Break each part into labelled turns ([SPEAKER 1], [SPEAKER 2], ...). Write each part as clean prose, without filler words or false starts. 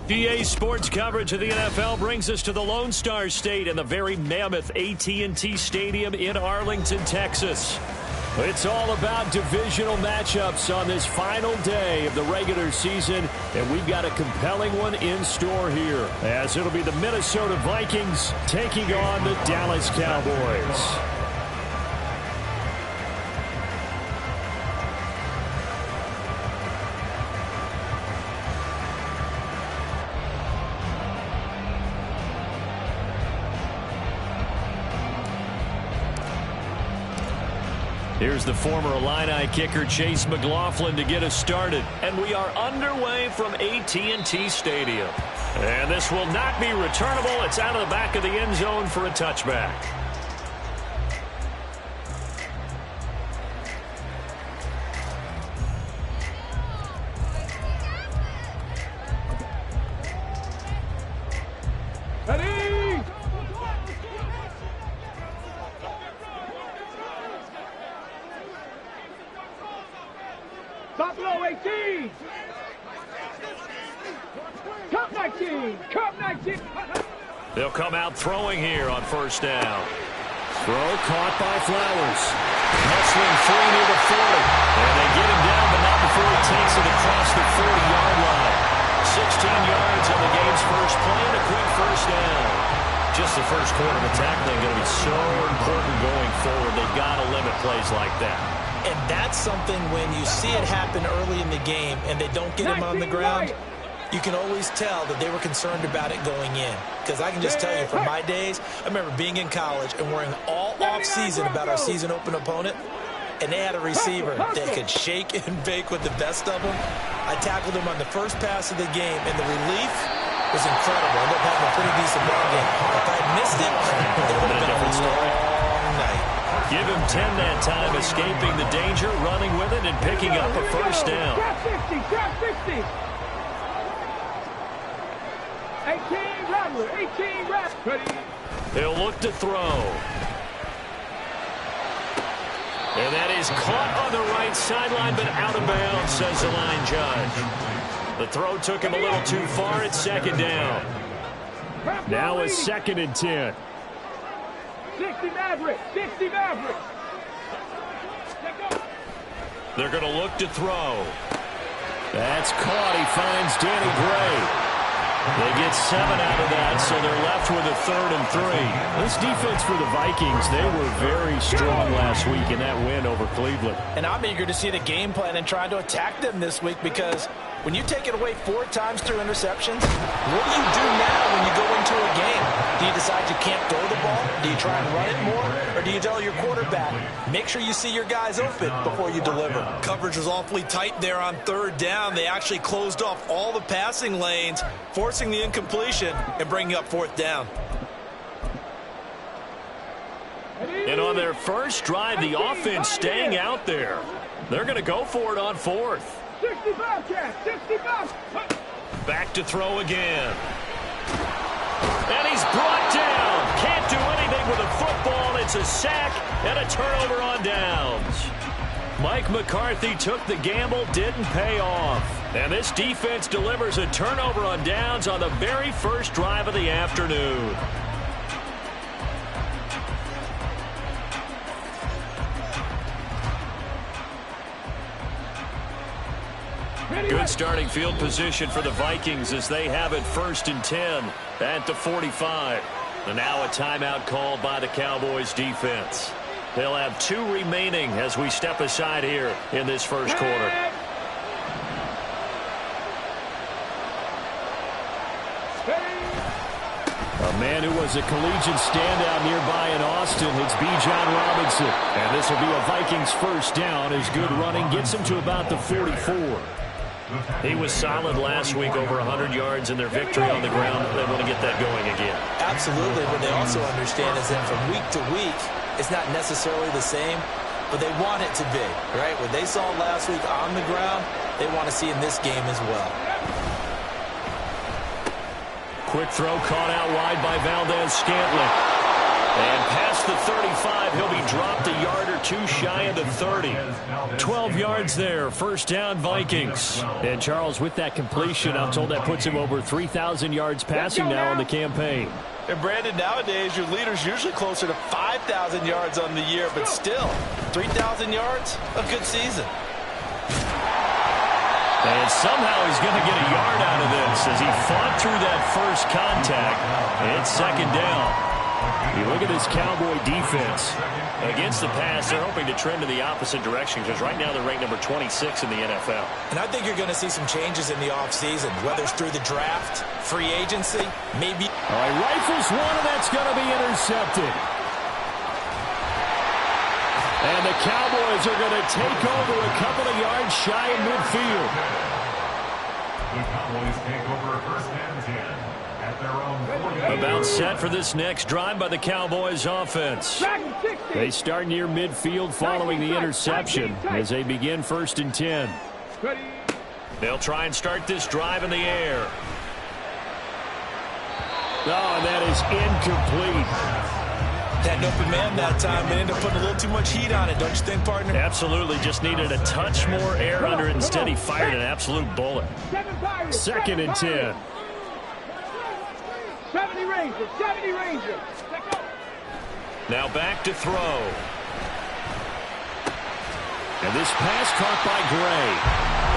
[SPEAKER 1] EA Sports coverage of the NFL brings us to the Lone Star State and the very mammoth AT&T Stadium in Arlington, Texas. It's all about divisional matchups on this final day of the regular season, and we've got a compelling one in store here, as it'll be the Minnesota Vikings taking on the Dallas Cowboys. Here's the former Illini kicker Chase McLaughlin to get us started. And we are underway from AT&T Stadium. And this will not be returnable. It's out of the back of the end zone for a touchback.
[SPEAKER 2] Buffalo 18! Cup 19! Cup 19!
[SPEAKER 1] They'll come out throwing here on first down. Throw caught by Flowers. Hustling free near the 40. And they get him down, but not before he takes it across the 40-yard line. 16 yards on the game's first play and a quick first down. Just the first quarter of the tackling going to be so important going forward. They've got to limit plays like that.
[SPEAKER 3] And that's something when you see it happen early in the game and they don't get him on the ground, you can always tell that they were concerned about it going in. Because I can just tell you from my days, I remember being in college and worrying all off-season about our season-open opponent, and they had a receiver that could shake and bake with the best of them. I tackled him on the first pass of the game, and the relief was incredible. I ended up having a pretty decent ball game. If I had missed it, it would have been a long night.
[SPEAKER 1] Give him 10 that time, escaping the danger, running with it, and picking up a first down.
[SPEAKER 2] Trap 60, trap 60. 18 Rattler, 18 Rattler.
[SPEAKER 1] He'll look to throw. And that is caught on the right sideline, but out of bounds, says the line judge. The throw took him a little too far. It's second down. Now it's 2nd and 10.
[SPEAKER 2] 60 Maverick, 60 Maverick.
[SPEAKER 1] They're going to look to throw. That's caught. He finds Danny Gray. They get 7 out of that, so they're left with a 3rd and 3. This defense for the Vikings, they were very strong last week in that win over Cleveland.
[SPEAKER 3] And I'm eager to see the game plan and try to attack them this week, because when you take it away 4 times through interceptions, what do you do now when you go into a game? Do you decide you can't throw the ball? Do you try and run it more? Or do you tell your quarterback, make sure you see your guys open before you deliver? Coverage was awfully tight there on 3rd down. They actually closed off all the passing lanes, forcing the incompletion and bringing up 4th down.
[SPEAKER 1] And on their first drive, the offense staying out there. They're going to go for it on 4th.
[SPEAKER 2] 65, Cash, 65.
[SPEAKER 1] Back to throw again. And he's brought down. Can't do anything with a football. It's a sack and a turnover on downs. Mike McCarthy took the gamble, didn't pay off. And this defense delivers a turnover on downs on the very first drive of the afternoon. Good starting field position for the Vikings as they have it 1st and 10 at the 45. And now a timeout called by the Cowboys defense. They'll have 2 remaining as we step aside here in this first quarter. A man who was a collegiate standout nearby in Austin, it's Bijan Robinson. And this will be a Vikings first down as good running gets him to about the 44. He was solid last week, over 100 yards in their victory on the ground. They want to get that going again.
[SPEAKER 3] Absolutely, but they also understand is that from week to week, it's not necessarily the same, but they want it to be, right? What they saw last week on the ground, they want to see in this game as well.
[SPEAKER 1] Quick throw caught out wide by Valdez Scantling. And past the 35, he'll be dropped a yard or two shy of the 30. 12 yards there, first down Vikings. And Charles, with that completion, I'm told that puts him over 3,000 yards passing now in the campaign.
[SPEAKER 3] And Brandon, nowadays your leader's usually closer to 5,000 yards on the year, but still, 3,000 yards, a good season.
[SPEAKER 1] And somehow he's going to get a yard out of this as he fought through that first contact. It's second down. You look at this Cowboy defense. Against the pass, they're hoping to trend in the opposite direction because right now they're ranked number 26 in the NFL.
[SPEAKER 3] And I think you're going to see some changes in the offseason, whether it's through the draft, free agency, maybe.
[SPEAKER 1] All right, rifles one, and that's going to be intercepted. And the Cowboys are going to take over a couple of yards shy of midfield.
[SPEAKER 4] The Cowboys take over first and 10 at their own 40.
[SPEAKER 1] About set for this next drive by the Cowboys offense. They start near midfield following the interception as they begin first and 10. They'll try and start this drive in the air. Oh, and that is incomplete.
[SPEAKER 3] Had an open man that time and ended up putting a little too much heat on it, don't you think, partner?
[SPEAKER 1] Absolutely. Just needed a touch more air under it. Instead, he fired an absolute bullet. Second and 10.
[SPEAKER 2] 70 Rangers, 70 Rangers.
[SPEAKER 1] Now back to throw. And this pass caught by Gray.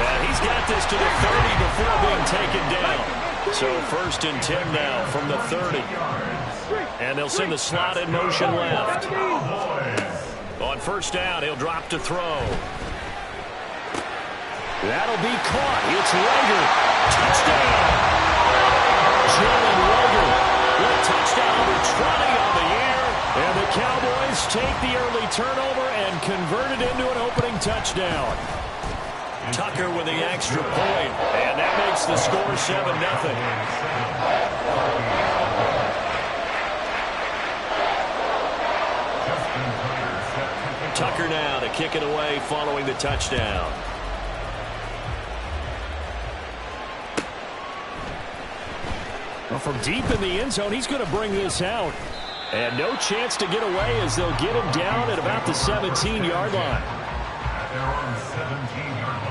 [SPEAKER 1] And he's got this to the 30 before being taken down. So first and 10 now from the 30. And they'll send the slot in motion left. On first down, he'll drop to throw. That'll be caught. It's Rager. Touchdown. Jalen Rager with a touchdown over 20 on the year. And the Cowboys take the early turnover and convert it into an opening touchdown. Tucker with the extra point. And that makes the score 7-0. Tucker now to kick it away following the touchdown. Well, from deep in the end zone, he's going to bring this out. And no chance to get away as they'll get him down at about the 17-yard line.
[SPEAKER 4] At their own 17-yard line.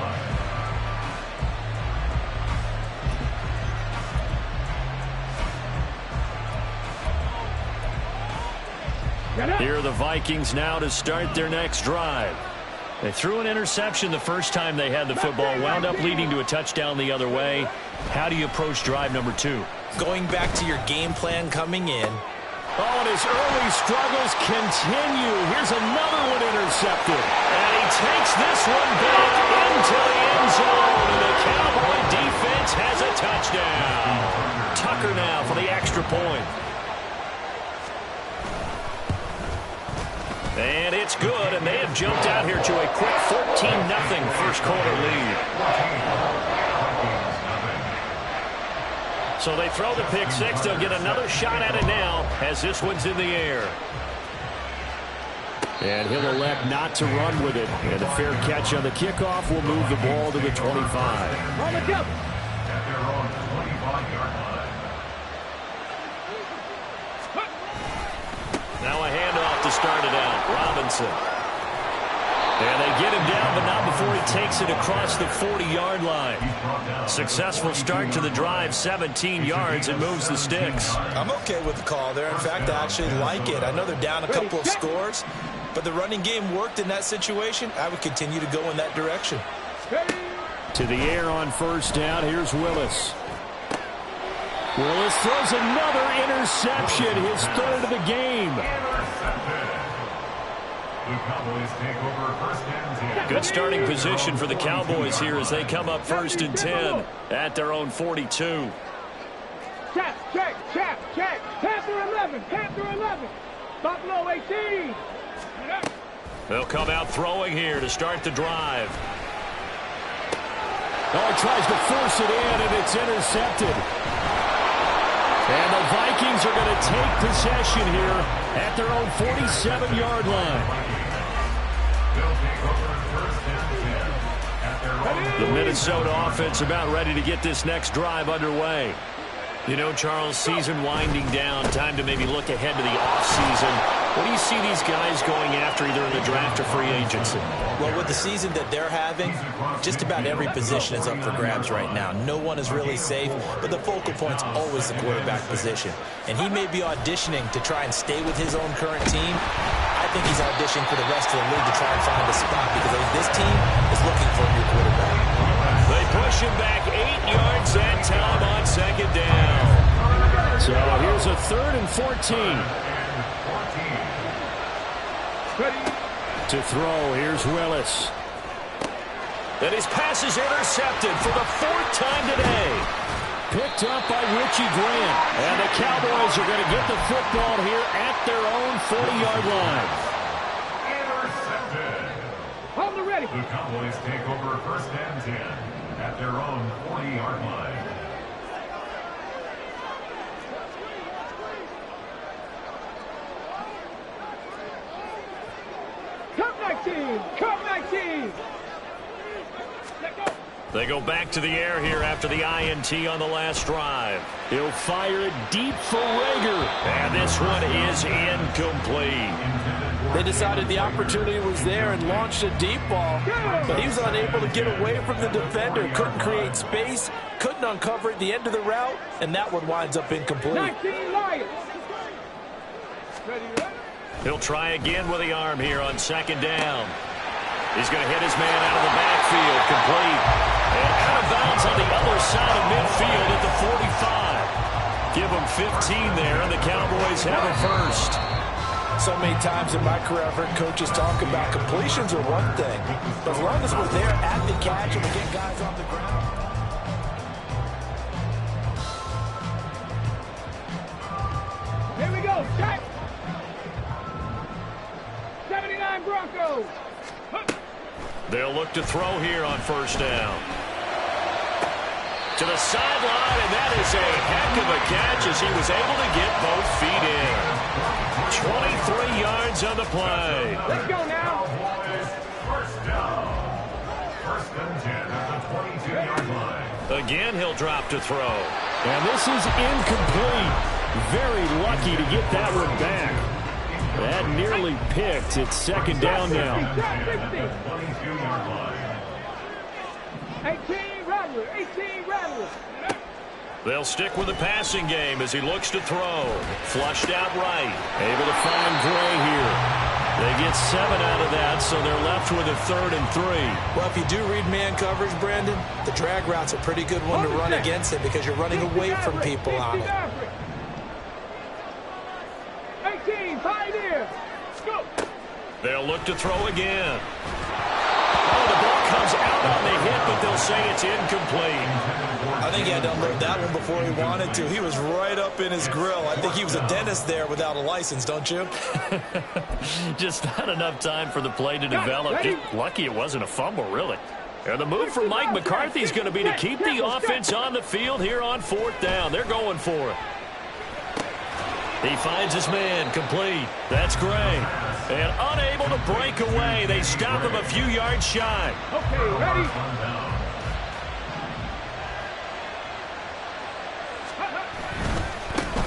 [SPEAKER 1] Here are the Vikings now to start their next drive. They threw an interception the first time they had the football, wound up leading to a touchdown the other way. How do you approach drive number 2?
[SPEAKER 3] Going back to your game plan coming in.
[SPEAKER 1] Oh, and his early struggles continue. Here's another one intercepted. And he takes this one back into the end zone. And the Cowboy defense has a touchdown. Tucker now for the extra point. And it's good, and they have jumped out here to a quick 14-0 first quarter lead. So they throw the pick six. They'll get another shot at it now as this one's in the air. And he'll elect not to run with it. And a fair catch on the kickoff will move the ball to the 25.
[SPEAKER 4] At their own 25-yard line.
[SPEAKER 1] Now a handoff to start it out. Robinson. And they get him down, but not before he takes it across the 40-yard line. Successful start to the drive, 17 yards, and moves the sticks.
[SPEAKER 3] I'm okay with the call there. In fact, I actually like it. I know they're down a couple of scores, but the running game worked in that situation. I would continue to go in that direction.
[SPEAKER 1] To the air on first down. Here's Willis. Willis throws another interception, his third of the game.
[SPEAKER 4] The Cowboys take over first and 10.
[SPEAKER 1] Good starting position for the Cowboys here as they come up first and 10 at their own 42.
[SPEAKER 2] Check. Panther 11, Panther 11. Buffalo 18.
[SPEAKER 1] They'll come out throwing here to start the drive. Oh, he tries to force it in, and it's intercepted. And the Vikings are going to take possession here at their own 47-yard line. The Minnesota offense about ready to get this next drive underway. You know, Charles, season winding down, time to maybe look ahead to the offseason. What do you see these guys going after either in the draft or free agency?
[SPEAKER 3] Well, with the season that they're having, just about every position is up for grabs right now. No one is really safe, but the focal point's always the quarterback position. And he may be auditioning to try and stay with his own current team. I think he's auditioning for the rest of the league to try and find a spot because I think this team is looking for a new quarterback.
[SPEAKER 1] They push him back 8 yards that time on second down. So here's a 3rd and 14. To throw, here's Willis. And his pass is intercepted for the 4th time today. Picked up by Richie Grant. And the Cowboys are going to get the football here at their own 40-yard line.
[SPEAKER 4] Intercepted.
[SPEAKER 2] Hold the ready.
[SPEAKER 4] The Cowboys take over 1st and 10 at their own 40-yard line.
[SPEAKER 2] Come 19. Let go.
[SPEAKER 1] They go back to the air here after the INT on the last drive. He'll fire it deep for Rager. And this one is incomplete.
[SPEAKER 5] They decided the opportunity was there and launched a deep ball, but he was unable to get away from the defender, couldn't create space, couldn't uncover at the end of the route, and that one winds up incomplete.
[SPEAKER 2] 19 Lions. Ready.
[SPEAKER 1] He'll try again with the arm here on second down. He's going to hit his man out of the backfield, complete. And out of bounds on the other side of midfield at the 45. Give him 15 there, and the Cowboys have a first.
[SPEAKER 3] So many times in my career, I've heard coaches talk about completions are one thing, but as long as we're there at the catch and we get guys on the ground.
[SPEAKER 2] Here we go. Check. 79 Broncos.
[SPEAKER 1] They'll look to throw here on 1st down. To the sideline, and that is a heck of a catch as he was able to get both feet in. 23 yards on the play.
[SPEAKER 2] Let's go now.
[SPEAKER 4] First down. 1st and 10 at the 22-yard line.
[SPEAKER 1] Again, he'll drop to throw. And this is incomplete. Very lucky to get that one back. That nearly picked. It's 2nd down now.
[SPEAKER 4] 22-yard line.
[SPEAKER 2] 18 Rattler. 18 Rattler.
[SPEAKER 1] They'll stick with the passing game as he looks to throw. Flushed out right. Able to find Gray here. They get 7 out of that, so they're left with a 3rd and 3.
[SPEAKER 3] Well, if you do read man coverage, Brandon, the drag route's a pretty good one to run against it because you're running away from people on it.
[SPEAKER 2] 18 Pioneer. Go.
[SPEAKER 1] They'll look to throw again. Oh, the ball comes out on the hit, but they'll say it's incomplete.
[SPEAKER 3] I think he had to unload that one before he wanted to. He was right up in his grill. I think he was a dentist there without a license, don't you?
[SPEAKER 1] Just not enough time for the play to develop. Just lucky it wasn't a fumble, really. And the move from Mike McCarthy is going to be to keep the offense on the field here on 4th down. They're going for it. He finds his man, complete. That's Gray. And unable to break away. They stop him a few yards shy.
[SPEAKER 2] Okay, ready?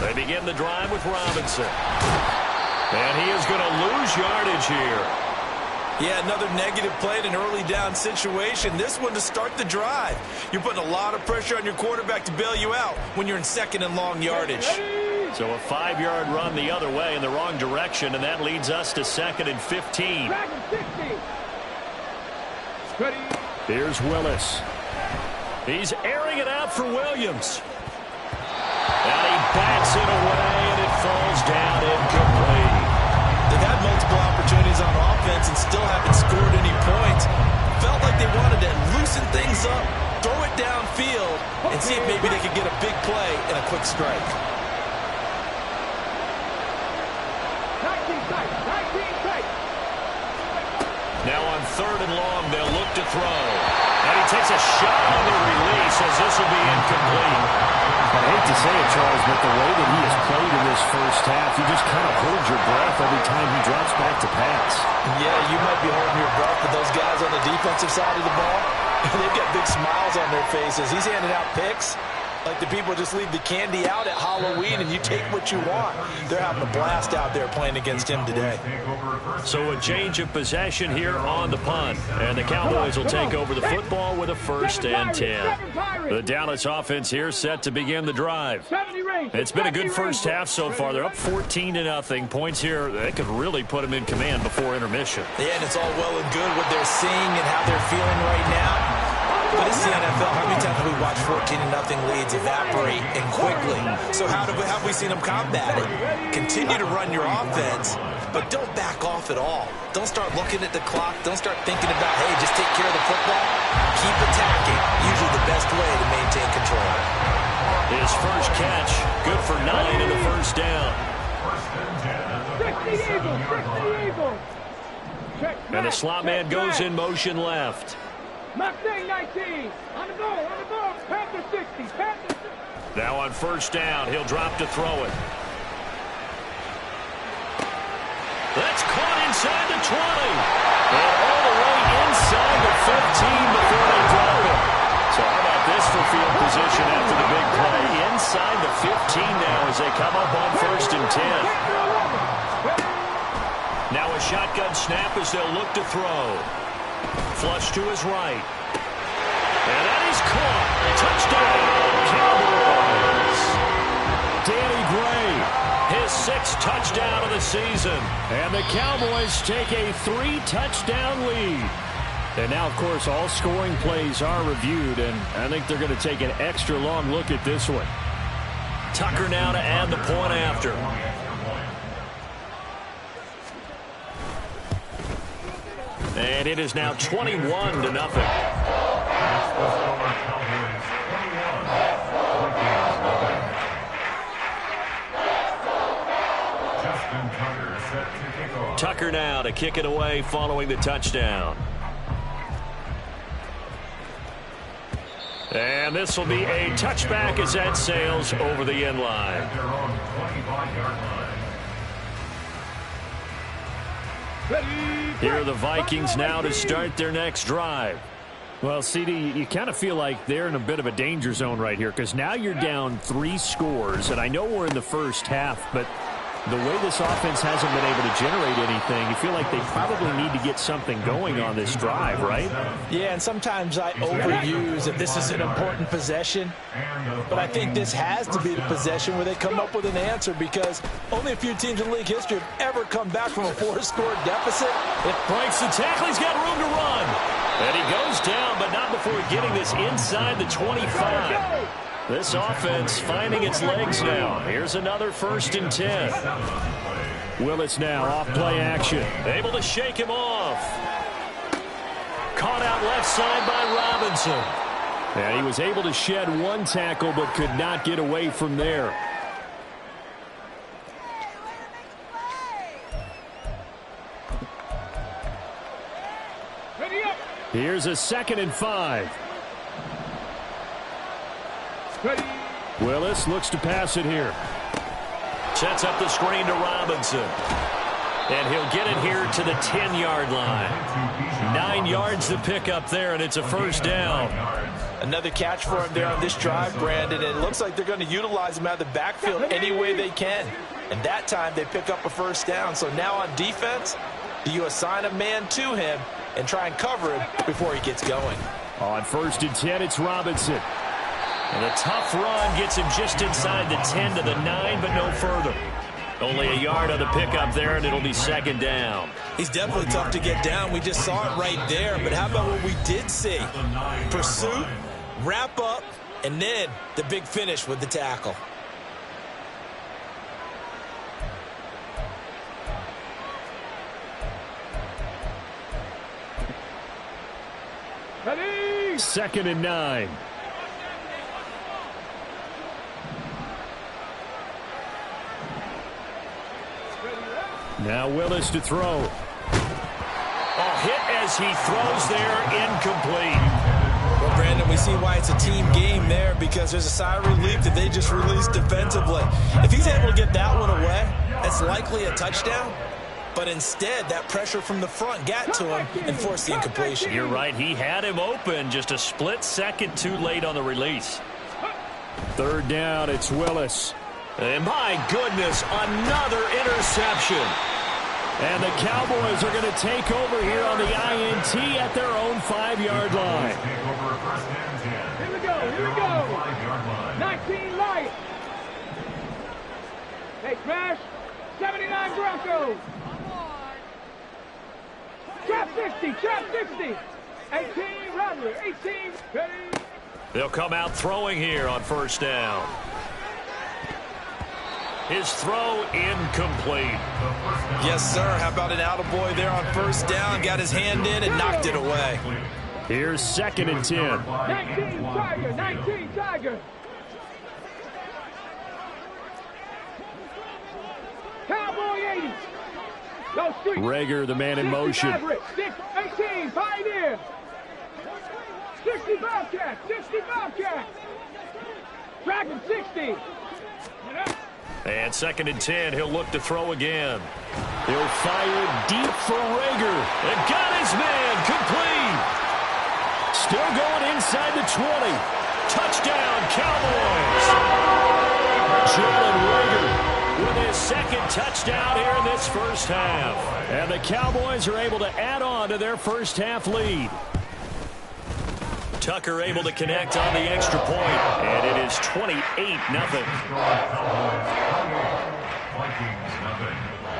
[SPEAKER 1] They begin the drive with Robinson. And he is going to lose yardage here.
[SPEAKER 3] Yeah, another negative play in an early down situation. This one to start the drive. You're putting a lot of pressure on your quarterback to bail you out when you're in 2nd and long yardage.
[SPEAKER 1] So a 5-yard run the other way in the wrong direction, and that leads us to 2nd and 15. Here's Willis. He's airing it out for Williams. And he bats it away, and it falls down incomplete.
[SPEAKER 3] They've had multiple opportunities on offense and still haven't scored any points. Felt like they wanted to loosen things up, throw it downfield, and see if maybe they could get a big play and a quick strike.
[SPEAKER 2] 19 tight.
[SPEAKER 1] Now on 3rd and long, they'll look to throw. And he takes a shot on the release as this will be incomplete.
[SPEAKER 6] I hate to say it, Charles, but the way that he has played in this first half, you just kind of hold your breath every time he drops back to pass.
[SPEAKER 3] Yeah, you might be holding your breath, but those guys on the defensive side of the ball, they've got big smiles on their faces. He's handing out picks, Like the people just leave the candy out at Halloween and you take what you want. They're having a blast out there playing against him today.
[SPEAKER 1] So a change of possession here on the punt. And the Cowboys will take over the football with a 1st and 10. The Dallas offense here set to begin the drive. It's been a good first half so far. They're up 14-0. Points here, they could really put them in command before intermission.
[SPEAKER 3] Yeah, and it's all well and good what they're seeing and how they're feeling right now. But it's the NFL. How many times have we watched 14-0 leads evaporate and quickly? So how have we seen them combat it? Continue to run your offense, but don't back off at all. Don't start looking at the clock. Don't start thinking about, hey, just take care of the football. Keep attacking. Usually the best way to maintain control.
[SPEAKER 1] His first catch, good for 9 in the 1st down.
[SPEAKER 2] 60 Eagles.
[SPEAKER 1] And the slot man goes in motion left.
[SPEAKER 2] Mustang 19. On the ball. Panther 60.
[SPEAKER 1] Now on 1st down, he'll drop to throw it. That's caught inside the 20. And all the way inside the 15 before they drop it. So how about this for field position after the big play? Inside the 15 now as they come up on 1st and 10. Now a shotgun snap as they'll look to throw. Flush to his right. And that is caught. Touchdown, Cowboys. Danny Gray, his 6th touchdown of the season. And the Cowboys take a 3-touchdown lead. And now, of course, all scoring plays are reviewed, and I think they're going to take an extra long look at this one. Tucker now to add the point after. And it is now 21-0. Tucker now to kick it away following the touchdown. And this will be a touchback as that sails over the end line. Here are the Vikings now to start their next drive.
[SPEAKER 6] Well, CD, you kind of feel like they're in a bit of a danger zone right here because now you're down 3 scores, and I know we're in the first half, but the way this offense hasn't been able to generate anything, you feel like they probably need to get something going on this drive, right?
[SPEAKER 3] Yeah, and sometimes I overuse that this is an important possession, but I think this has to be the possession where they come up with an answer because only a few teams in league history have ever come back from a 4-score deficit.
[SPEAKER 1] It breaks the tackle. He's got room to run. And he goes down, but not before getting this inside the 25. This offense finding its legs now. Here's another 1st and 10.
[SPEAKER 6] Willis now off play action.
[SPEAKER 1] Able to shake him off. Caught out left side by Robinson.
[SPEAKER 6] And he was able to shed 1 tackle but could not get away from there. Here's a 2nd and 5. Willis looks to pass it here.
[SPEAKER 1] Sets up the screen to Robinson. And he'll get it here to the 10-yard line. 9 yards to pick up there, and it's a 1st down.
[SPEAKER 3] Another catch for him there on this drive, Brandon, and it looks like they're going to utilize him out of the backfield any way they can. And that time they pick up a 1st down. So now on defense, do you assign a man to him and try and cover him before he gets going?
[SPEAKER 6] On 1st and 10, it's Robinson.
[SPEAKER 1] And a tough run gets him just inside the 10 to the 9, but no further. Only a yard on the pickup there, and it'll be 2nd down.
[SPEAKER 3] He's definitely tough to get down. We just saw it right there. But how about what we did see? Pursuit, wrap up, and then the big finish with the tackle.
[SPEAKER 2] Ready?
[SPEAKER 6] 2nd and 9. Now Willis to throw.
[SPEAKER 1] A hit as he throws there, incomplete.
[SPEAKER 3] Well, Brandon, we see why it's a team game there because there's a sigh of relief that they just released defensively. If he's able to get that one away, that's likely a touchdown. But instead, that pressure from the front got to him and forced the incompletion.
[SPEAKER 1] You're right. He had him open, just a split second too late on the release.
[SPEAKER 6] Third down, it's Willis.
[SPEAKER 1] And my goodness, another interception.
[SPEAKER 6] And the Cowboys are going to take over here on the INT at their own 5-yard line.
[SPEAKER 2] Here we go, here we go. 19 light. Hey, Smash. 79 Broncos. Trap 60, trap 60. 18, Robert, 18, ready.
[SPEAKER 1] They'll come out throwing here on first down. His throw incomplete.
[SPEAKER 5] Yes, sir. How about an attaboy there on first down? Got his hand in and knocked it away.
[SPEAKER 6] Here's 2nd and 10.
[SPEAKER 2] 19 Tiger, 19 Tiger. Cowboy 80. Go street.
[SPEAKER 6] Rager, the man in motion.
[SPEAKER 2] 18, Pioneer. 60 Bobcat, 60 Bobcat. Dragon 60.
[SPEAKER 1] And 2nd and 10, he'll look to throw again.
[SPEAKER 6] He'll fire deep for Rager.
[SPEAKER 1] And got his man complete.
[SPEAKER 6] Still going inside the 20.
[SPEAKER 1] Touchdown, Cowboys.
[SPEAKER 6] Jalen Rager
[SPEAKER 1] With his 2nd touchdown here in this first half.
[SPEAKER 6] And the Cowboys are able to add on to their first half lead.
[SPEAKER 1] Tucker able to connect on the extra point. And it is 28-0.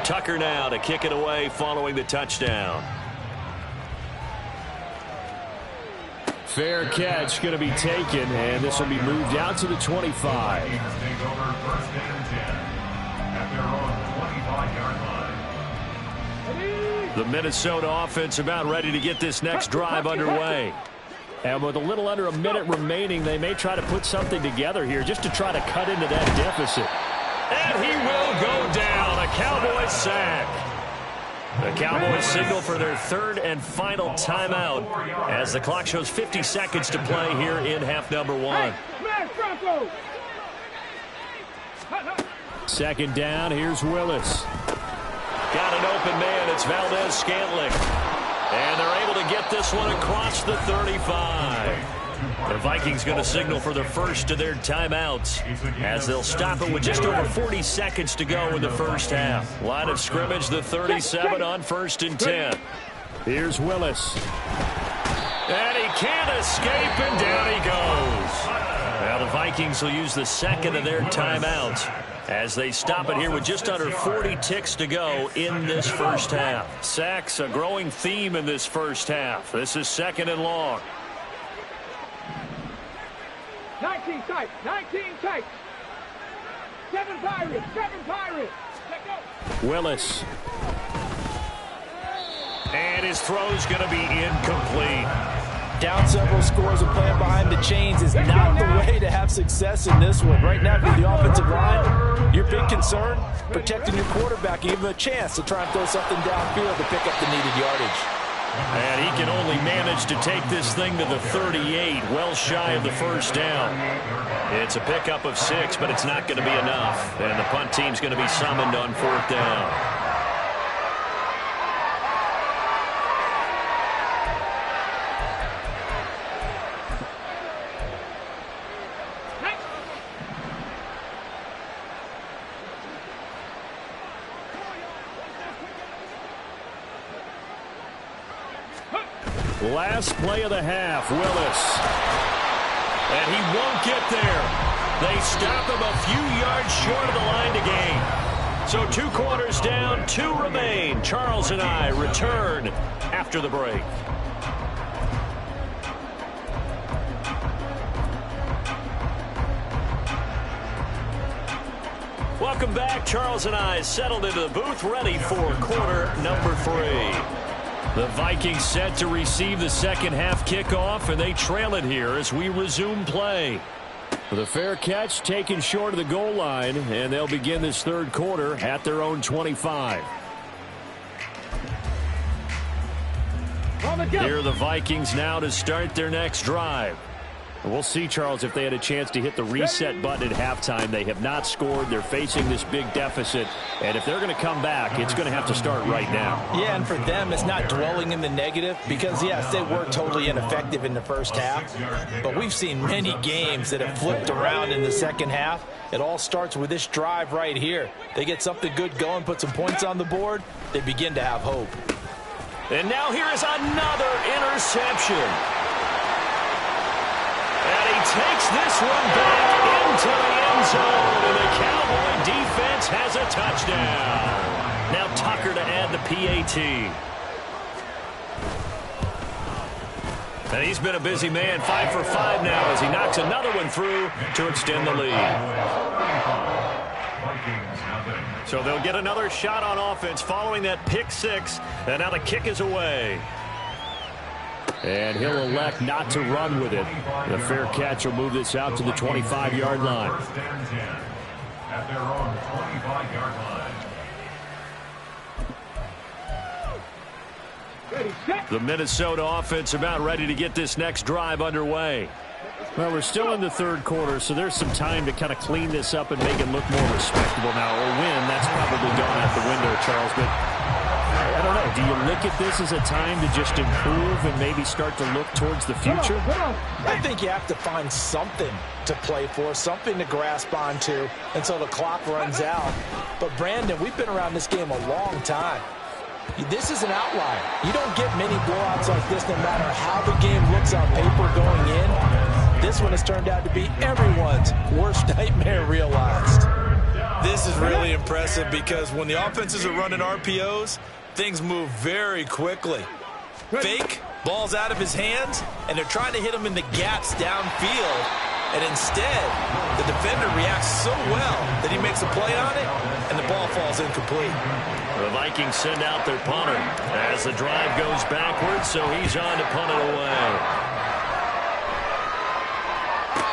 [SPEAKER 1] Tucker now to kick it away following the touchdown.
[SPEAKER 6] Fair catch going to be taken, and this will be moved out to the 25.
[SPEAKER 1] The Minnesota offense about ready to get this next drive underway.
[SPEAKER 6] And with a little under a minute remaining, they may try to put something together here just to try to cut into that deficit.
[SPEAKER 1] And he will go down. A Cowboys sack. The Cowboys signal for their 3rd and final timeout as the clock shows 50 seconds to play here in half number 1.
[SPEAKER 6] Second down, here's Willis.
[SPEAKER 1] Got an open man. It's Valdez-Scantling. And they're able to get this one across the 35. The Vikings going to signal for the first of their timeouts as they'll stop it with just over 40 seconds to go in the first half. Line of scrimmage, the 37 on 1st and 10.
[SPEAKER 6] Here's Willis.
[SPEAKER 1] And he can't escape, and down he goes. Now the Vikings will use the 2nd of their timeouts as they stop it here with just under 40 ticks to go in this first half. Sacks, a growing theme in this first half. This is 2nd and long.
[SPEAKER 2] 19 tight, 19 tight. 7 Pirates, 7 Pirates. Let go.
[SPEAKER 6] Willis.
[SPEAKER 1] And his throw's going to be incomplete.
[SPEAKER 5] Down several scores and playing behind the chains is not the way to have success in this one. Right now, for the offensive line, your big concern, protecting your quarterback, give him a chance to try and throw something downfield to pick up the needed yardage.
[SPEAKER 1] And he can only manage to take this thing to the 38, well shy of the first down. It's a pickup of 6, but it's not going to be enough. And the punt team's going to be summoned on 4th down.
[SPEAKER 6] Last play of the half, Willis.
[SPEAKER 1] And he won't get there. They stop him a few yards short of the line to gain. So 2 quarters down, 2 remain. Charles and I return after the break. Welcome back. Charles and I settled into the booth, ready for quarter number 3. The Vikings set to receive the second half kickoff, and they trail it here as we resume play.
[SPEAKER 6] The fair catch taken short of the goal line, and they'll begin this 3rd quarter at their own 25.
[SPEAKER 1] Here are the Vikings now to start their next drive.
[SPEAKER 6] We'll see, Charles, if they had a chance to hit the reset button at halftime. They have not scored. They're facing this big deficit. And if they're going to come back, it's going to have to start right now.
[SPEAKER 3] Yeah, and for them, it's not dwelling in the negative because, yes, they were totally ineffective in the first half. But we've seen many games that have flipped around in the second half. It all starts with this drive right here. They get something good going, put some points on the board, they begin to have hope.
[SPEAKER 1] And now here is another interception. And he takes this one back into the end zone, and the Cowboy defense has a touchdown. Now Tucker to add the PAT. And he's been a busy man, 5 for 5 now as he knocks another one through to extend the lead. So they'll get another shot on offense following that pick six, and now the kick is away.
[SPEAKER 6] And he'll elect not to run with it. The fair catch will move this out to the 25-yard line.
[SPEAKER 4] At their own 25-yard line.
[SPEAKER 1] The Minnesota offense about ready to get this next drive underway.
[SPEAKER 6] Well, we're still in the third quarter, so there's some time to kind of clean this up and make it look more respectable now. Or win, that's probably gone out the window, Charles. But I don't know. Do you look at this as a time to just improve and maybe start to look towards the future?
[SPEAKER 3] I think you have to find something to play for, something to grasp onto until the clock runs out. But, Brandon, we've been around this game a long time. This is an outlier. You don't get many blowouts like this no matter how the game looks on paper going in. This one has turned out to be everyone's worst nightmare realized.
[SPEAKER 5] This is really impressive because when the offenses are running RPOs, things move very quickly. Fake, ball's out of his hands, and they're trying to hit him in the gaps downfield. And instead, the defender reacts so well that he makes a play on it, and the ball falls incomplete.
[SPEAKER 1] The Vikings send out their punter as the drive goes backwards, so he's on to punt it away.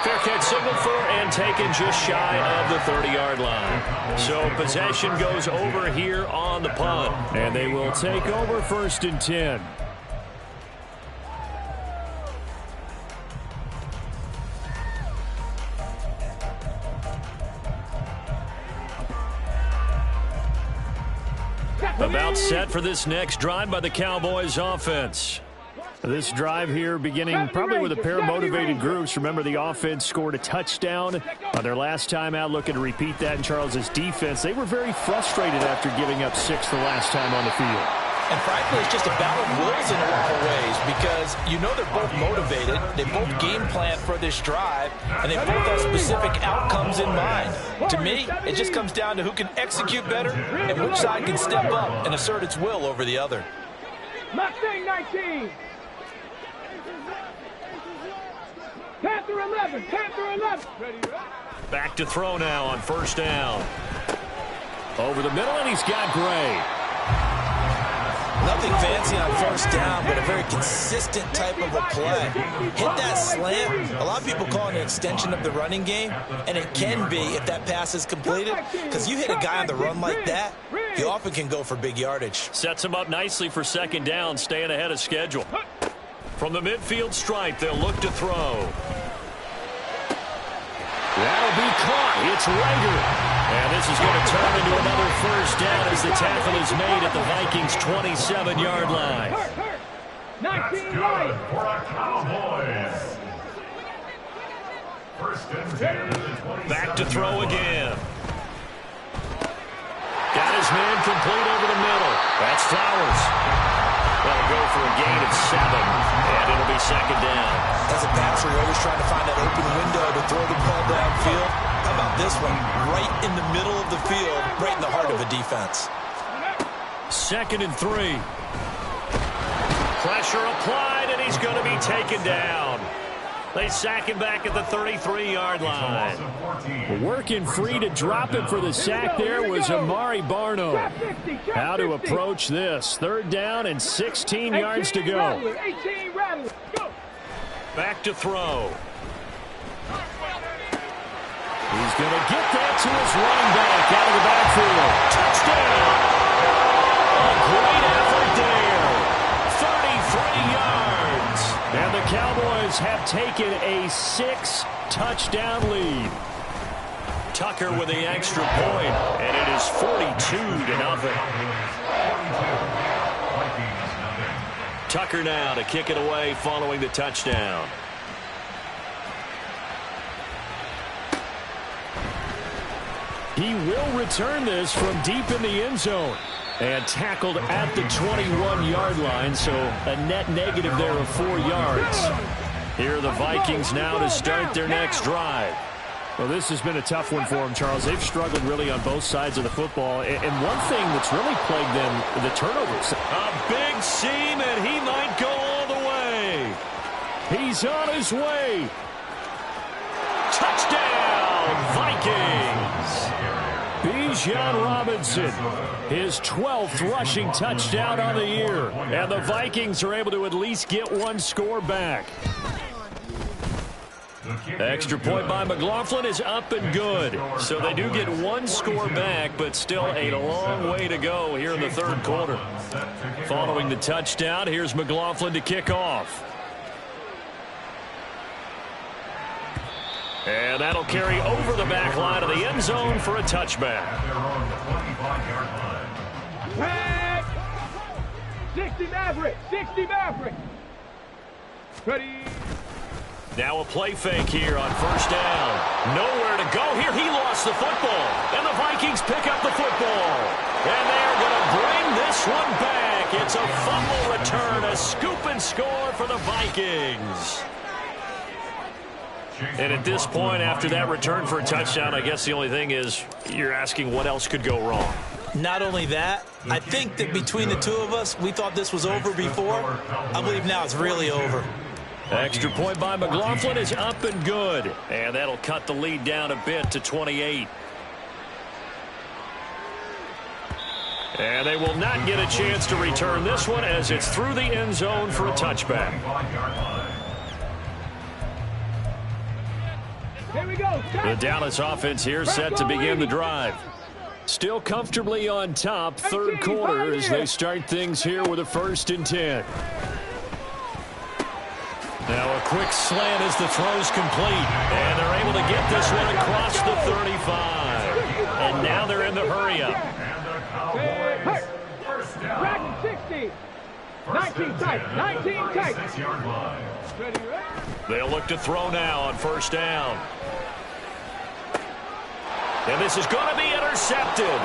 [SPEAKER 1] Fair catch signaled for and taken just shy of the 30-yard line. So possession goes over here on the punt.
[SPEAKER 6] And they will take over 1st and 10.
[SPEAKER 1] About set for this next drive by the Cowboys offense.
[SPEAKER 6] This drive here beginning probably with a pair of motivated groups. Remember, the offense scored a touchdown on their last time out, looking to repeat that in Charles's defense. They were very frustrated after giving up 6 the last time on the field.
[SPEAKER 3] And frankly, it's just a battle of wills in a lot of ways because you know they're both motivated, they both game plan for this drive, and they both have specific outcomes in mind. To me, it just comes down to who can execute better and which side can step up and assert its will over the other.
[SPEAKER 2] Mustang 19. Panther 11. Panther 11.
[SPEAKER 1] Back to throw now on 1st down. Over the middle, and he's got Gray.
[SPEAKER 3] Nothing fancy on 1st down, but a very consistent type of a play. Hit that slant. A lot of people call it an extension of the running game, and it can be if that pass is completed, because you hit a guy on the run like that, he often can go for big yardage.
[SPEAKER 1] Sets him up nicely for 2nd down, staying ahead of schedule. From the midfield stripe, they'll look to throw. That'll be caught. It's Rager. And this is going to turn into another 1st down as the tackle is made at the Vikings' 27-yard line.
[SPEAKER 2] 19 right.
[SPEAKER 4] For the Cowboys. 1st and 10 at the 27.
[SPEAKER 1] Back to throw again. Got his man complete over the middle. That's Flowers. They'll go for a gain of 7, and it'll be 2nd down.
[SPEAKER 3] As a passer, you're always trying to find that open window to throw the ball downfield. How about this one? Right in the middle of the field, right in the heart of a defense.
[SPEAKER 1] 2nd and 3. Pressure applied, and he's going to be taken down. They sack him back at the 33-yard line.
[SPEAKER 6] Working free to drop it for the sack there was Amari Barno. How to approach this. 3rd down and 16 yards to go.
[SPEAKER 2] 18 Rattler. Go.
[SPEAKER 1] Back to throw.
[SPEAKER 6] He's going to get that to his running back out of the backfield.
[SPEAKER 1] Touchdown! A great effort there. 33 yards. And the Cowboys
[SPEAKER 6] Broncos have taken a 6-touchdown lead.
[SPEAKER 1] Tucker with the extra point, and it is 42-0. Tucker now to kick it away following the touchdown.
[SPEAKER 6] He will return this from deep in the end zone. And tackled at the 21-yard line, so a net negative there of 4 yards. Here are the Vikings now to start their next drive. Well, this has been a tough one for them, Charles. They've struggled really on both sides of the football. And one thing that's really plagued them, the turnovers.
[SPEAKER 1] A big seam, and he might go all the way.
[SPEAKER 6] He's on his way.
[SPEAKER 1] Touchdown, Vikings.
[SPEAKER 6] Bijan Robinson, his 12th rushing touchdown on the year. And the Vikings are able to at least get one score back.
[SPEAKER 1] Extra point by McLaughlin is up and good. So they do get one score back, but still a long way to go here in the third quarter. Following the touchdown, here's McLaughlin to kick off. And that'll carry over the back line of the end zone for a touchback.
[SPEAKER 2] 60 Maverick, 60 Maverick. Ready.
[SPEAKER 1] Now a play fake here on first down. Nowhere to go here. He lost the football. And the Vikings pick up the football. And they're going to bring this one back. It's a fumble return, a scoop and score for the Vikings. And at this point, after that return for a touchdown, I guess the only thing is you're asking what else could go wrong.
[SPEAKER 3] Not only that, I think that between the two of us, we thought this was over before. I believe now it's really over.
[SPEAKER 1] Extra point by McLaughlin is up and good. And that'll cut the lead down a bit to 28. And they will not get a chance to return this one as it's through the end zone for a touchback.
[SPEAKER 2] Here we go.
[SPEAKER 1] The Dallas offense here set to begin the drive.
[SPEAKER 6] Still comfortably on top, third quarter as they start things here with a 1st and 10.
[SPEAKER 1] Now a quick slant as the throw's complete. And they're able to get this one across the 35. And now they're in the hurry-up.
[SPEAKER 2] Dragon 60. 19 tight. 19 tight.
[SPEAKER 1] They'll look to throw now on first down. And this is going to be intercepted.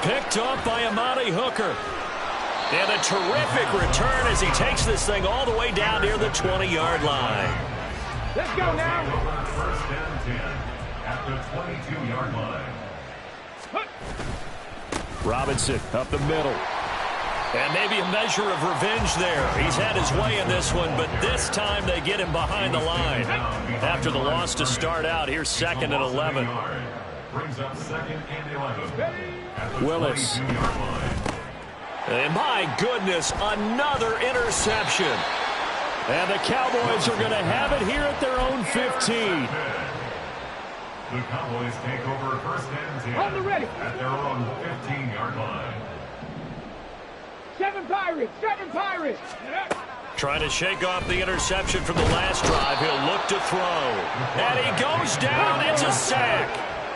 [SPEAKER 1] Picked up by Amani Hooker. And a terrific return as he takes this thing all the way down near the 20-yard line.
[SPEAKER 2] Let's go now.
[SPEAKER 4] First and 10 at the 22-yard line.
[SPEAKER 6] Robinson up the middle.
[SPEAKER 1] And maybe a measure of revenge there. He's had his way in this one, but this time they get him behind the line. After the loss to start out, here's 2nd and 11.
[SPEAKER 4] Brings up 2nd and 11.
[SPEAKER 6] Willis.
[SPEAKER 1] And my goodness, another interception.
[SPEAKER 6] And the Cowboys are going to have it here at their own 15.
[SPEAKER 4] The Cowboys take over 1st and 10
[SPEAKER 2] On the ready.
[SPEAKER 4] at their own 15-yard line.
[SPEAKER 2] 7 Pirates, 7 Pirates.
[SPEAKER 1] Trying to shake off the interception from the last drive. He'll look to throw. And he goes down. It's a sack.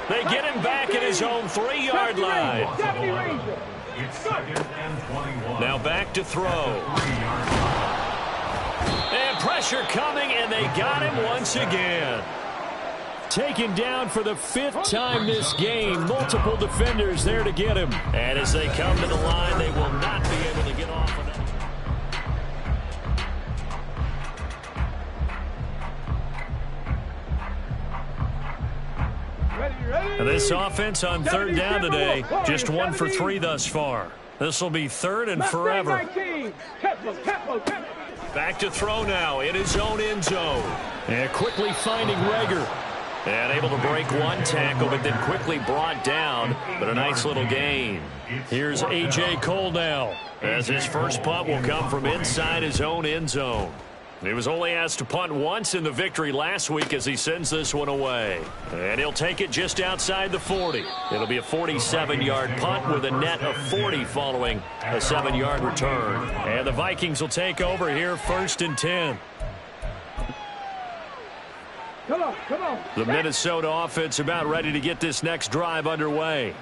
[SPEAKER 1] They get him back at his own 3-yard line.
[SPEAKER 4] It's 2nd and 21.
[SPEAKER 1] Now back to throw. And pressure coming, and they got him once again.
[SPEAKER 6] Taken down for the 5th time this game. Multiple defenders there to get him.
[SPEAKER 1] And as they come to the line, they will not be able to get off of it. And this offense on 3rd down today, just 1 for 3 thus far. This will be 3rd and forever. Back to throw now in his own end zone.
[SPEAKER 6] And quickly finding Reagor.
[SPEAKER 1] And able to break one tackle, but then quickly brought down. But a nice little gain. Here's A.J. Cole now, as his first punt will come from inside his own end zone. He was only asked to punt once in the victory last week as he sends this one away. And he'll take it just outside the 40. It'll be a 47-yard punt with a net of 40 following a 7-yard return. And the Vikings will take over here 1st and 10.
[SPEAKER 2] Come on, come on.
[SPEAKER 6] The Minnesota offense about ready to get this next drive underway.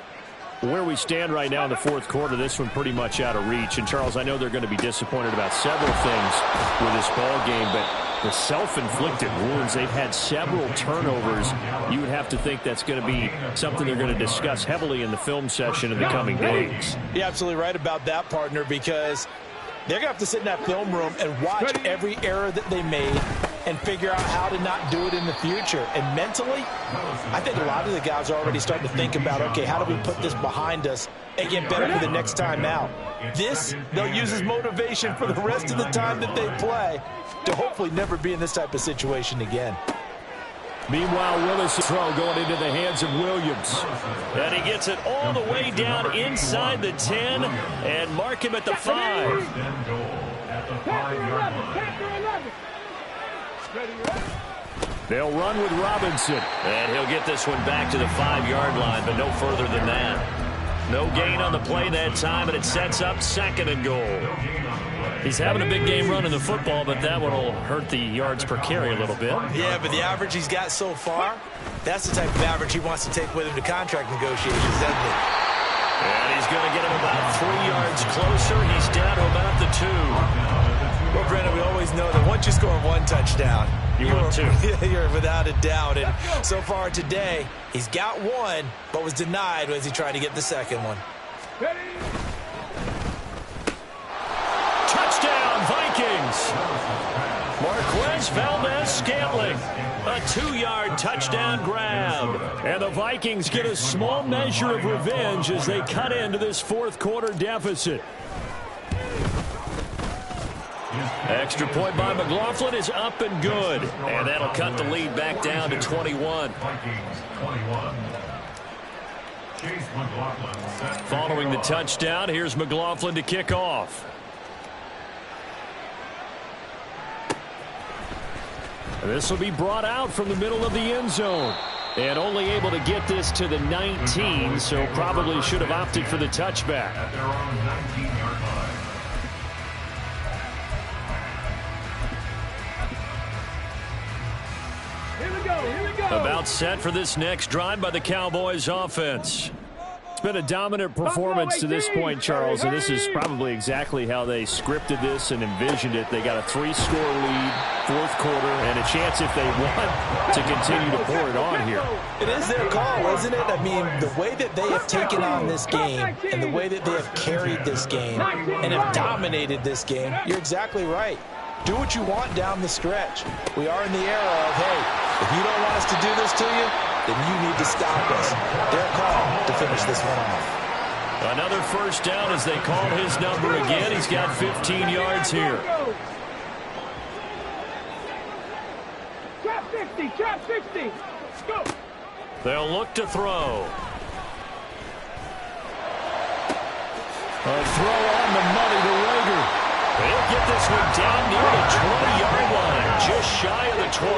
[SPEAKER 6] Where we stand right now in the fourth quarter, this one pretty much out of reach. And, Charles, I know they're going to be disappointed about several things with this ball game, but the self-inflicted wounds, they've had several turnovers. You would have to think that's going to be something they're going to discuss heavily in the film session in the coming days.
[SPEAKER 3] You're absolutely right about that, partner, because they're going to have to sit in that film room and watch every error that they made and figure out how to not do it in the future. And mentally, I think a lot of the guys are already starting to think about, okay, how do we put this behind us and get better for the next time out? This, they'll use as motivation for the rest of the time that they play to hopefully never be in this type of situation again.
[SPEAKER 6] Meanwhile, Willis' throw going into the hands of Williams. And he gets it all the way down inside the 10 and mark him at the 5. They'll run with Robinson. And he'll get this one back to the 5-yard line, but no further than that. No gain on the play that time, and it sets up 2nd and goal. He's having a big game running the football, but that one will hurt the yards per carry a little bit.
[SPEAKER 3] Yeah, but the average he's got so far, that's the type of average he wants to take with him to contract negotiations, isn't it?
[SPEAKER 6] And he's going to get him about 3 yards closer. He's down to about the 2.
[SPEAKER 3] Well, Brendan, we always know that once you score 1 touchdown,
[SPEAKER 6] want 2.
[SPEAKER 3] You're without a doubt. And so far today, he's got 1, but was denied as he tried to get the 2nd one.
[SPEAKER 6] Touchdown, Vikings. Marquez Valdez-Scantling. A 2-yard touchdown grab. And the Vikings get a small measure of revenge as they cut into this fourth quarter deficit. Extra point by McLaughlin is up and good. And that'll cut the lead back down to 21. Following the touchdown, here's McLaughlin to kick off. This will be brought out from the middle of the end zone. And only able to get this to the 19, so probably should have opted for the touchback.
[SPEAKER 4] At their own 19-yard line.
[SPEAKER 2] Here we go.
[SPEAKER 6] About set for this next drive by the Cowboys offense. It's been a dominant performance to this point, Charles, and this is probably exactly how they scripted this and envisioned it. They got a 3-score lead, fourth quarter, and a chance if they want to continue to pour it on here.
[SPEAKER 3] It is their call, isn't it? I mean, the way that they have taken on this game and the way that they have carried this game and have dominated this game, you're exactly right. Do what you want down the stretch. We are in the era of, hey, if you don't want us to do this to you, then you need to stop us. Their call to finish this one off.
[SPEAKER 6] Another first down as they call his number again. He's got 15 yards here.
[SPEAKER 2] Trap 60. Go.
[SPEAKER 6] They'll look to throw. A throw on the money to Rager. They'll get this one down near the 20-yard line, just shy of the 20.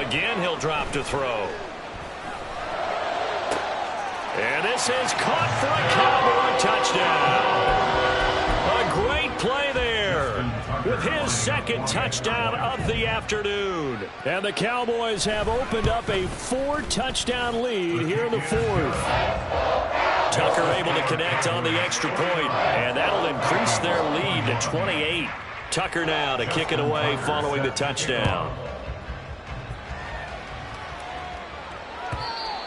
[SPEAKER 6] Again, he'll drop to throw. And this is caught for a Cowboy touchdown. A great play there with his second touchdown of the afternoon. And the Cowboys have opened up a 4-touchdown lead here in the fourth. Tucker able to connect on the extra point, and that'll increase their lead to 28. Tucker now to kick it away following the touchdown.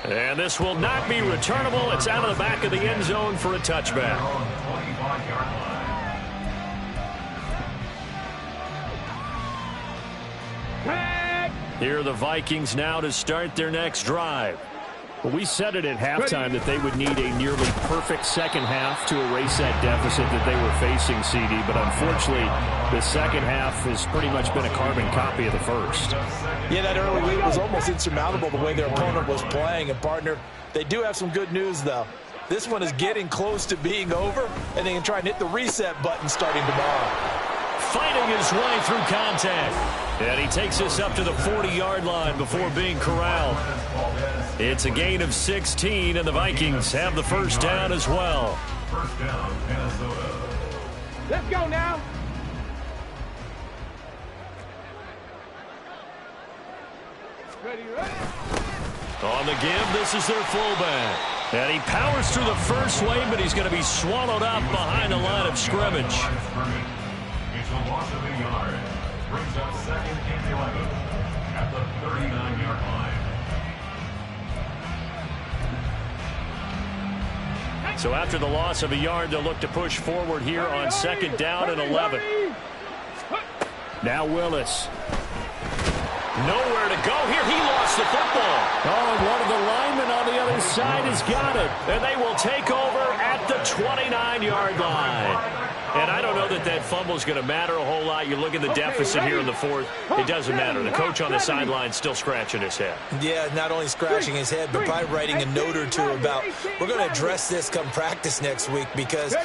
[SPEAKER 6] And this will not be returnable. It's out of the back of the end zone for a touchback. Here are the Vikings now to start their next drive. Well, we said it at halftime that they would need a nearly perfect second half to erase that deficit that they were facing, CD. But unfortunately, the second half has pretty much been a carbon copy of the first.
[SPEAKER 3] Yeah, that early lead was almost insurmountable the way their opponent was playing. And, partner, they do have some good news, though. This one is getting close to being over, and they can try and hit the reset button starting tomorrow.
[SPEAKER 6] Fighting his way through contact. And he takes us up to the 40-yard line before being corralled. It's a gain of 16, and the Vikings have the first down as well.
[SPEAKER 4] First down, Minnesota.
[SPEAKER 2] Let's go now.
[SPEAKER 1] On the give, this is their fullback. And he powers through the first wave, but he's going to be swallowed up behind the line of scrimmage.
[SPEAKER 4] It's a loss of a yard. Brings up second and 11 at the 39-yard line.
[SPEAKER 1] So after the loss of a yard, they'll look to push forward here on second down and 11.
[SPEAKER 6] Now Willis.
[SPEAKER 1] Nowhere to go here. He lost the football.
[SPEAKER 6] Oh, and one of the linemen on the other side has got it.
[SPEAKER 1] And they will take over at the 29-yard line. And I don't know that that fumble is going to matter a whole lot. You look at the deficit here in the fourth. It doesn't matter. The coach on the sideline still scratching his head.
[SPEAKER 3] Yeah, not only scratching his head, but probably writing a note or two about, we're going to address this come practice next week because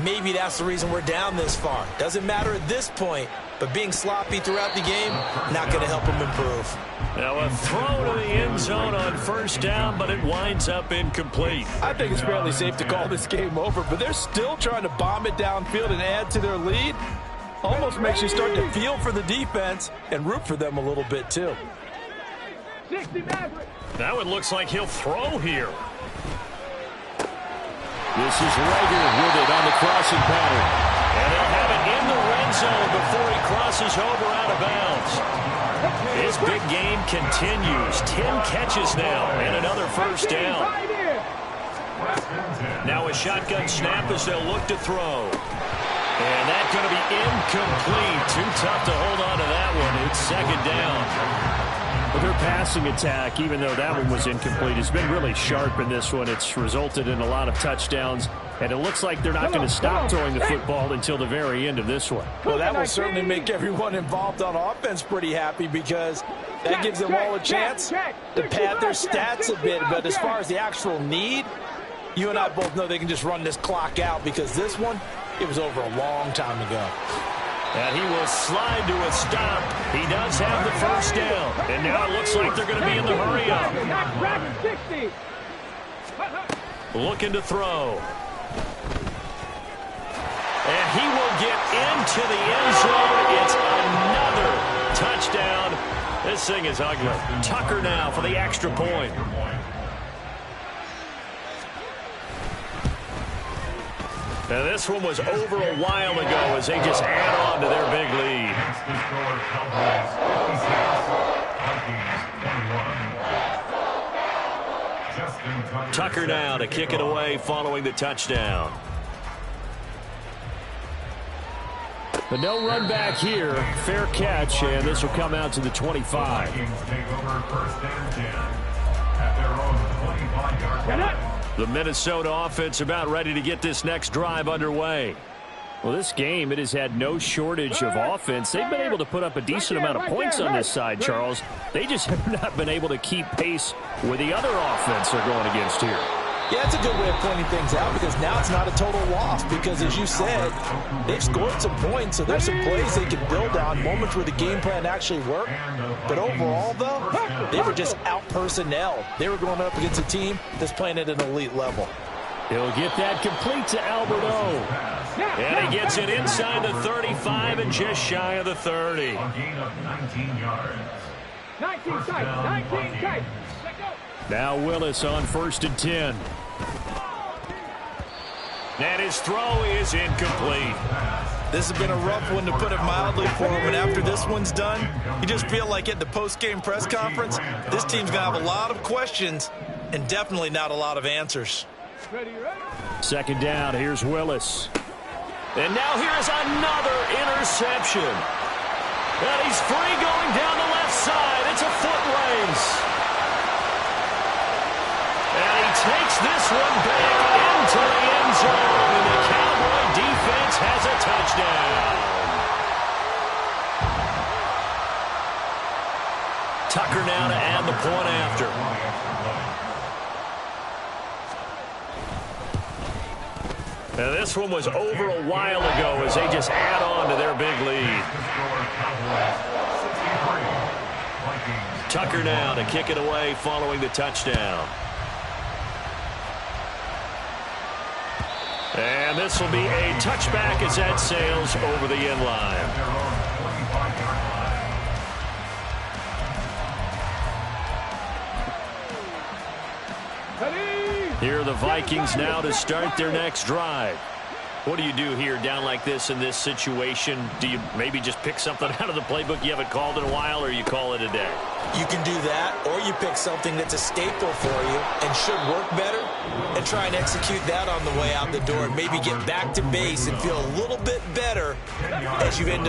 [SPEAKER 3] maybe that's the reason we're down this far. Doesn't matter at this point, but being sloppy throughout the game, not going to help him improve.
[SPEAKER 1] Now a throw to the end zone on first down, but it winds up incomplete.
[SPEAKER 5] I think it's fairly safe to call this game over, but they're still trying to bomb it downfield and add to their lead. Almost makes you start to feel for the defense and root for them a little bit too.
[SPEAKER 1] Now it looks like he'll throw here.
[SPEAKER 6] This is Rager with it on the crossing pattern.
[SPEAKER 1] And they'll have it in the red zone before he crosses over out of bounds. His big game continues. 10 catches now and another first down. Now a shotgun snap as they'll look to throw. And that's going to be incomplete. Too tough to hold on to that one. It's second down.
[SPEAKER 6] But their passing attack, even though that one was incomplete, has been really sharp in this one. It's resulted in a lot of touchdowns, and it looks like they're not going to stop throwing the football until the very end of this one.
[SPEAKER 5] Well, that will certainly make everyone involved on offense pretty happy because that gives them all a chance to pad their stats a bit. But as far as the actual need, you and I both know they can just run this clock out because this one, it was over a long time ago.
[SPEAKER 1] And he will slide to a stop. He does have the first down. And now it looks like they're going to be in the hurry-up. Looking to throw. And he will get into the end zone. It's another touchdown. This thing is ugly. Tucker now for the extra point. Now this one was over a while ago as they just add on to their big lead. Tucker now to kick it away following the touchdown.
[SPEAKER 6] But no run back here. Fair catch, and this will come out to the 25.
[SPEAKER 1] The Minnesota offense about ready to get this next drive underway.
[SPEAKER 6] Well, this game, it has had no shortage of offense. They've been able to put up a decent amount of points on this side, Charles. They just have not been able to keep pace with the other offense they're going against here.
[SPEAKER 5] Yeah, it's a good way of pointing things out because now it's not a total loss because, as you said, they've scored some points, so there's some plays they can build on, moments where the game plan actually worked. But overall, though, they were just out-personnel. They were going up against a team that's playing at an elite level.
[SPEAKER 6] He'll get that complete to Albert O.
[SPEAKER 1] And he gets it inside the 35 and just shy of the 30.
[SPEAKER 4] A gain of 19 yards.
[SPEAKER 2] 19 tight, 19 tight.
[SPEAKER 6] Now Willis on 1st and 10.
[SPEAKER 1] And his throw is incomplete.
[SPEAKER 5] This has been a rough one, to put it mildly, for him. And after this one's done, you just feel like at the post-game press conference, this team's going to have a lot of questions and definitely not a lot of answers.
[SPEAKER 6] Second down, here's Willis.
[SPEAKER 1] And now here's another interception. And he's free going down the left side. It's a foot race. And he takes this one back into the end zone. And the Cowboy defense has a touchdown. Tucker now to add the point after. Now this one was over a while ago as they just add on to their big lead. Tucker now to kick it away following the touchdown. And this will be a touchback as that sails over the end line. Here are the Vikings now to start their next drive. What do you do here down like this in this situation? Do you maybe just pick something out of the playbook you haven't called in a while, or you call it a day?
[SPEAKER 3] You can do that, or you pick something that's a staple for you and should work better and try and execute that on the way out the door and maybe get back to base and feel a little bit better as you end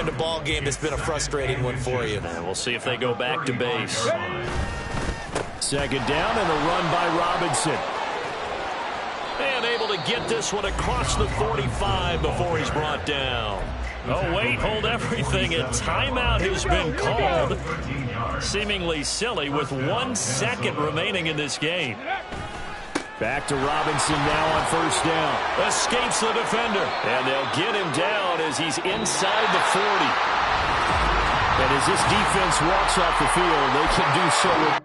[SPEAKER 3] a ball game that's been a frustrating one for you.
[SPEAKER 1] And we'll see if they go back to base. Second down and a run by Robinson. And able to get this one across the 45 before he's brought down. Oh, wait, hold everything. A timeout has been called. Seemingly silly with 1 second remaining in this game. Back to Robinson now on first down. Escapes the defender. And they'll get him down as he's inside the 40. And as this defense walks off the field, they can do so with